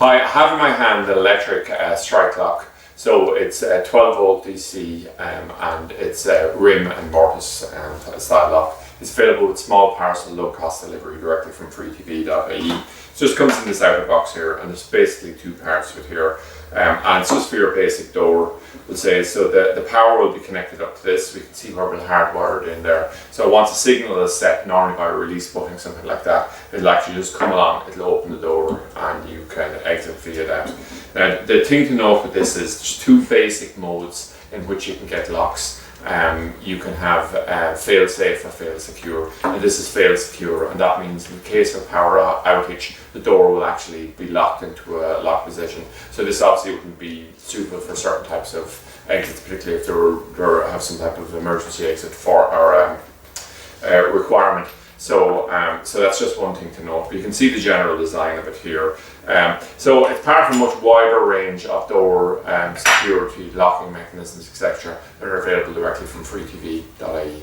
Hi, I have in my hand the electric strike lock. So it's a 12 volt DC and it's a rim and mortise style lock. It's available with small parcel, low cost delivery directly from freetv.ie. It just comes in this outer box here, and there's basically two parts to it here. And it's just for your basic door, we'll say. So the power will be connected up to this. We can see where we'll hardwire it in there. So once a signal is set, normally by a release button, something like that, it'll actually just come along, it'll open the door, and you can exit via that. Now, the thing to note with this is there's two basic modes in which you can get locks. You can have fail safe or fail secure, and this is fail secure, and that means in the case of power outage, the door will actually be locked into a lock position. So this obviously wouldn't be suitable for certain types of exits, particularly if they have some type of emergency exit for our requirement. So that's just one thing to note. But you can see the general design of it here. So it's part of a much wider range of door security, locking mechanisms, etc. that are available directly from freetv.ie.